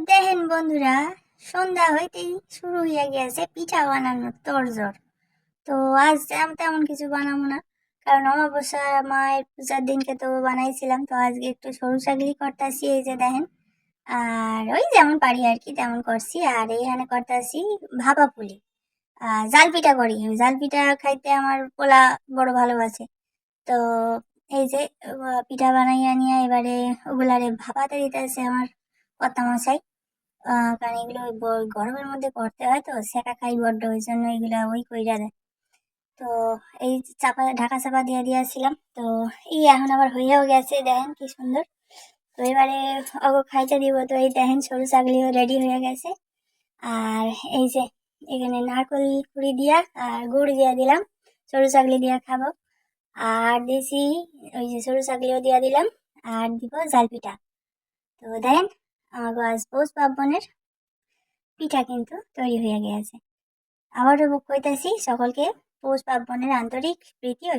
দেখেন বন্ধুরা, সন্ধ্যা হইতেই শুরু হয়ে গেছে পিঠা বানানোর তোড়জোড়। তো আজ তেমন কিছু বানাবো না, কারণ অমাবস্যা মায়ের পূজার দিনকে তো বানাইছিলাম। তো আজকে একটু সরু চাকলি করতেছি, এই যে দেখেন। আর ওই যেমন পারি আর কি তেমন করছি। আর এইখানে করতেছি ভাপা পুলি, জাল পিঠা করি। জাল পিঠা খাইতে আমার পোলা বড় ভালোবাসে। তো এই যে পিঠা বানাইয়া নিয়ে এবারে ওগুলারে ভাপাতে দিতেছে আমার কর্তা মশাই। কারণ এগুলো গরমের মধ্যে করতে হয়, তো সেকা খাই বড্ড, ওই জন্য এগুলা ওই কইরা দেয়। তো এই চাপা ঢাকা চাপা দিয়ে দিয়েছিলাম। তো এই এখন আবার হইয়াও গেছে, দেখেন কি সুন্দর। তো এবারে ওগো খাইতে দিব। তো এই দেখেন সরু চাকলিও রেডি হয়ে গেছে। আর এই যে এখানে নারকেল কুড়ি দিয়া আর গুড় দিয়া দিলাম, সরু চাকলি দিয়া খাবো। আর দিছি ওই যে সরু চাকলিও দিয়া দিলাম, আর দিব জাল পিঠা। তো দেখেন আমার আজ পৌষ পার্বণের পিঠা কিন্তু তৈরি হয়ে গিয়েছে। আবারও কইতাছি সকলকে পৌষ পার্বণের আন্তরিক প্রীতি ও